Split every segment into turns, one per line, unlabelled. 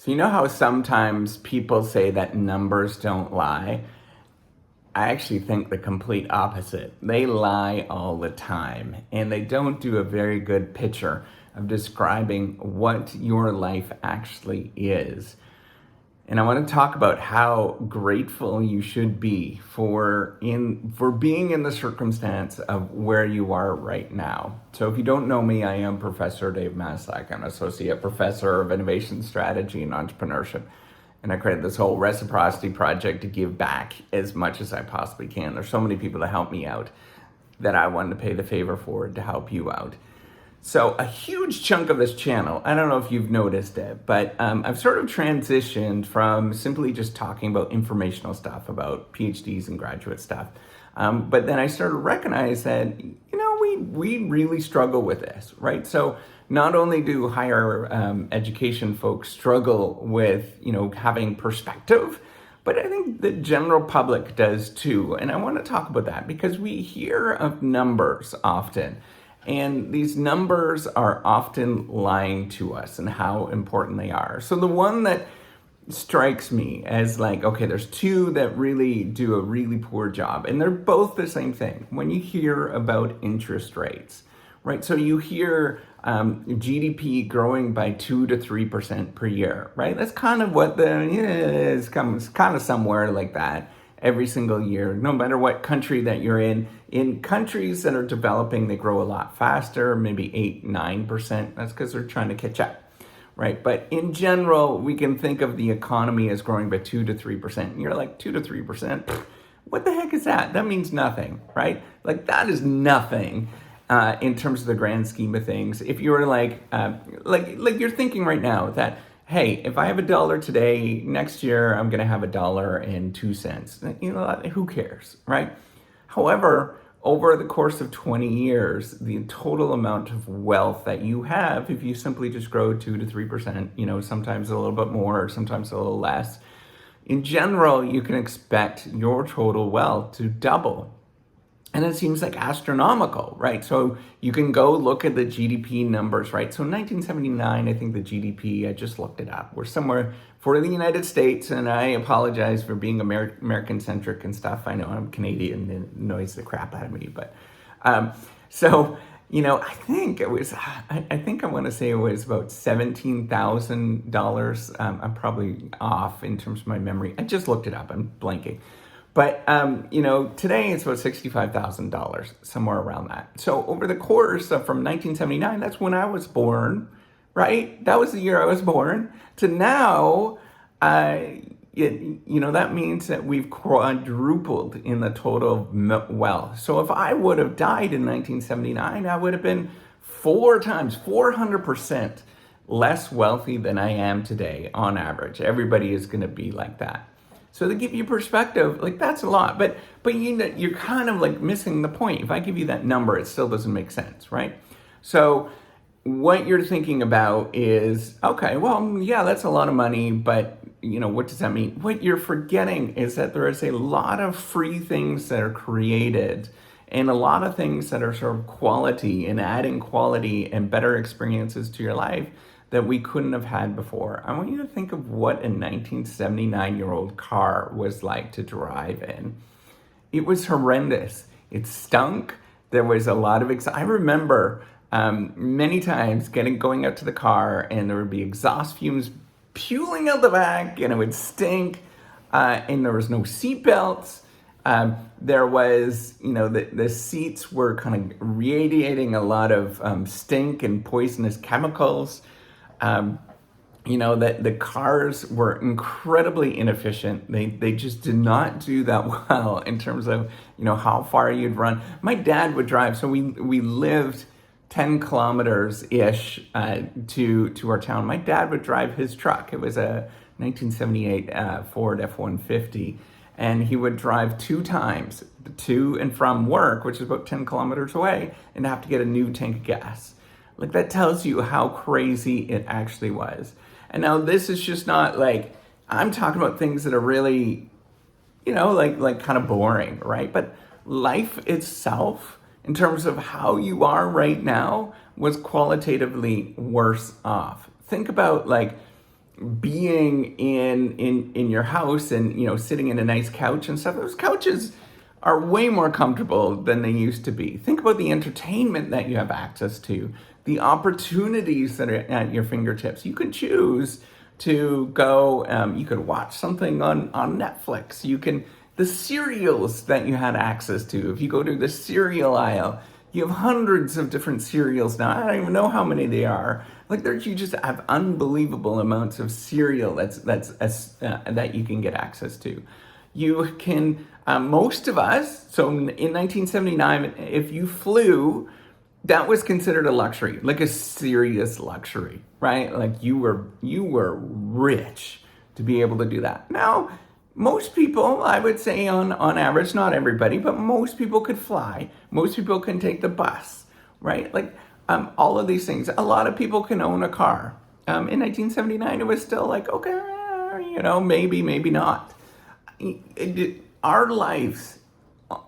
So you know how sometimes people say that numbers don't lie? I actually think the complete opposite. They lie all the time, and they don't do a very good picture of describing what your life actually is. And I want to talk about how grateful you should be for being in the circumstance of where you are right now. So if you don't know me, I am Professor Dave Maslach. I'm Associate Professor of Innovation Strategy and Entrepreneurship. And I created this whole reciprocity project to give back as much as I possibly can. There's so many people to help me out that I wanted to pay the favor forward to help you out. So a huge chunk of this channel, I don't know if you've noticed it, but I've sort of transitioned from simply just talking about informational stuff, about PhDs and graduate stuff. But then I started to recognize that, we really struggle with this, right? So not only do higher education folks struggle with, having perspective, but I think the general public does too. And I want to talk about that because we hear of numbers often. And these numbers are often lying to us and how important they are. So the one that strikes me as like, okay, there's two that really do a really poor job, and they're both the same thing. When you hear about interest rates, right? So you hear GDP growing by 2 to 3% per year, right? That's kind of what is kind of somewhere like that every single year, no matter what country that you're in. In countries that are developing, they grow a lot faster, maybe 8, 9%. That's because they're trying to catch up, right? But in general, we can think of the economy as growing by 2 to 3%. And you're like, 2 to 3%? What the heck is that? That means nothing, right? Like, that is nothing in terms of the grand scheme of things. If you were like you're thinking right now that, hey, if I have $1 today, next year I'm going to have $1.02. Who cares, right? However, over the course of 20 years, the total amount of wealth that you have, if you simply just grow 2 to 3%, sometimes a little bit more, sometimes a little less, in general, you can expect your total wealth to double. And it seems like astronomical, right? So you can go look at the GDP numbers, right? So in 1979, I think the GDP, I just looked it up, we're somewhere for the United States, and I apologize for being American-centric and stuff. I know I'm Canadian, and it annoys the crap out of me, but I think I want to say it was about $17,000. I'm probably off in terms of my memory. I just looked it up, I'm blanking. But, today it's about $65,000, somewhere around that. So over the course of from 1979, that's when I was born, right? That was the year I was born, to now, that means that we've quadrupled in the total wealth. So if I would have died in 1979, I would have been 400% less wealthy than I am today on average. Everybody is going to be like that. So to give you perspective, like that's a lot, but you're kind of like missing the point. If I give you that number, it still doesn't make sense, right? So what you're thinking about is, okay, well, yeah, that's a lot of money, but what does that mean? What you're forgetting is that there is a lot of free things that are created and a lot of things that are sort of quality and adding quality and better experiences to your life that we couldn't have had before. I want you to think of what a 1979-year-old car was like to drive in. It was horrendous. It stunk. There was a lot of I remember many times going out to the car, and there would be exhaust fumes puling out the back, and it would stink, and there was no seat belts. There was, the seats were kind of radiating a lot of stink and poisonous chemicals. That the cars were incredibly inefficient. They just did not do that well in terms of, how far you'd run. My dad would drive, so we lived 10 kilometers-ish to our town. My dad would drive his truck. It was a 1978 Ford F-150, and he would drive 2 times to and from work, which is about 10 kilometers away, and have to get a new tank of gas. Like, that tells you how crazy it actually was. And now this is just not like, I'm talking about things that are really, like kind of boring, right? But life itself, in terms of how you are right now, was qualitatively worse off. Think about being in your house and sitting in a nice couch and stuff. Those couches are way more comfortable than they used to be. Think about the entertainment that you have access to, the opportunities that are at your fingertips. You can choose to go, you could watch something on Netflix. The cereals that you had access to, if you go to the cereal aisle, you have hundreds of different cereals now. I don't even know how many they are. Like you just have unbelievable amounts of cereal that you can get access to. You can, most of us, so in 1979, if you flew, that was considered a luxury, like a serious luxury, right? Like you were rich to be able to do that. Now, most people, I would say on average, not everybody, but most people could fly. Most people can take the bus, right? Like all of these things. A lot of people can own a car. In 1979, it was still like, okay, maybe not. Our lives,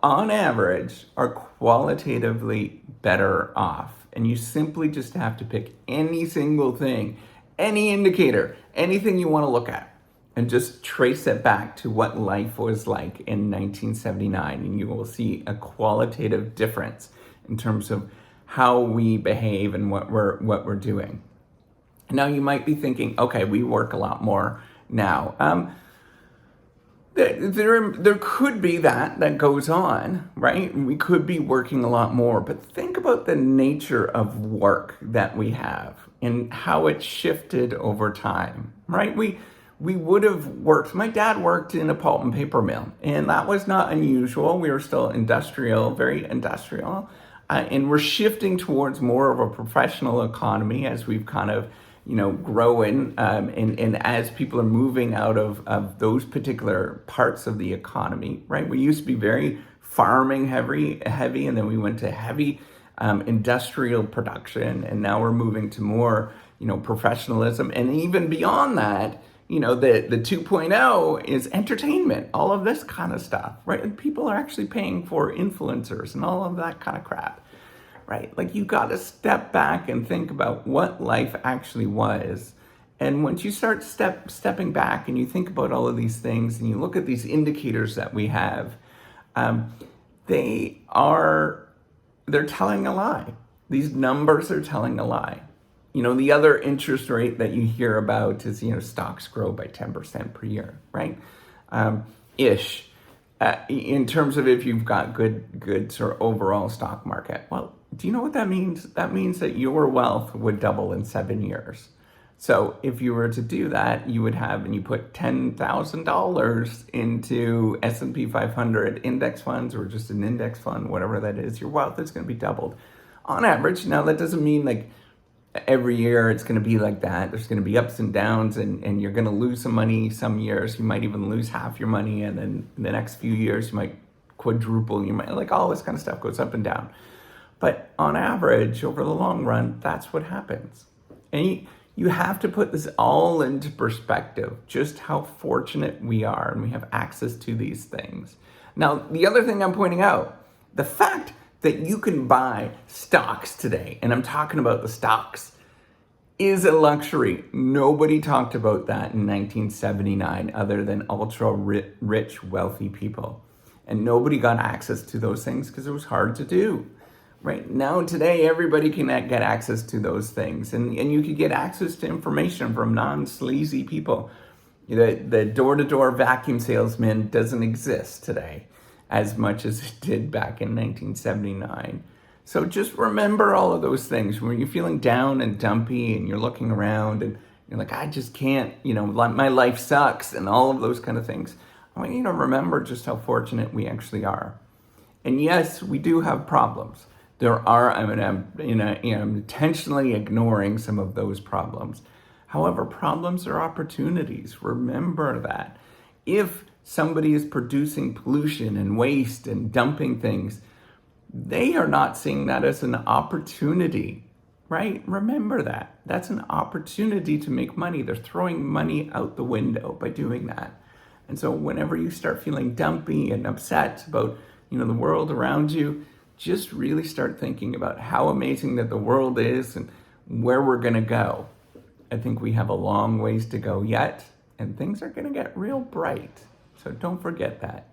on average, are qualitatively better off. And you simply just have to pick any single thing, any indicator, anything you want to look at, and just trace it back to what life was like in 1979. And you will see a qualitative difference in terms of how we behave and what we're doing. Now you might be thinking, okay, we work a lot more now. There could be that goes on, right? We could be working a lot more, but think about the nature of work that we have and how it shifted over time, right? We would have worked, my dad worked in a pulp and paper mill, and that was not unusual. We were still industrial, very industrial, and we're shifting towards more of a professional economy as we've kind of growing, and as people are moving out of those particular parts of the economy, right? We used to be very farming heavy, and then we went to heavy industrial production, and now we're moving to more, professionalism. And even beyond that, the 2.0 is entertainment, all of this kind of stuff, right? And people are actually paying for influencers and all of that kind of crap. Right? Like you got to step back and think about what life actually was. And once you start stepping back and you think about all of these things and you look at these indicators that we have, they're telling a lie. These numbers are telling a lie. The other interest rate that you hear about is, stocks grow by 10% per year, right? Ish. In terms of if you've got good sort of overall stock market. Well, do you know what that means? That means that your wealth would double in 7 years. So if you were to do that, you would have, and you put $10,000 into S&P 500 index funds or just an index fund, whatever that is, your wealth is going to be doubled on average. Now, that doesn't mean like every year it's going to be like that. There's going to be ups and downs, and you're going to lose some money some years. You might even lose half your money, and then in the next few years you might quadruple. You might, like, all this kind of stuff goes up and down. But on average, over the long run, that's what happens. And you have to put this all into perspective, just how fortunate we are and we have access to these things. Now, the other thing I'm pointing out, the fact that you can buy stocks today, and I'm talking about the stocks, is a luxury. Nobody talked about that in 1979 other than ultra rich, wealthy people. And nobody got access to those things because it was hard to do. Right now, today, everybody can get access to those things. And you could get access to information from non-sleazy people. The door-to-door vacuum salesman doesn't exist today as much as it did back in 1979. So just remember all of those things. When you're feeling down and dumpy and you're looking around and you're like, I just can't, my life sucks and all of those kind of things. I want you to remember just how fortunate we actually are. And yes, we do have problems. I'm intentionally ignoring some of those problems. However, problems are opportunities. Remember that. If somebody is producing pollution and waste and dumping things, they are not seeing that as an opportunity, right? Remember that. That's an opportunity to make money. They're throwing money out the window by doing that. And so whenever you start feeling dumpy and upset about, the world around you, just really start thinking about how amazing that the world is and where we're going to go. I think we have a long ways to go yet, and things are going to get real bright. So don't forget that.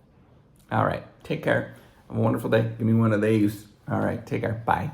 All right, take care. Have a wonderful day. Give me one of these. All right, take care. Bye.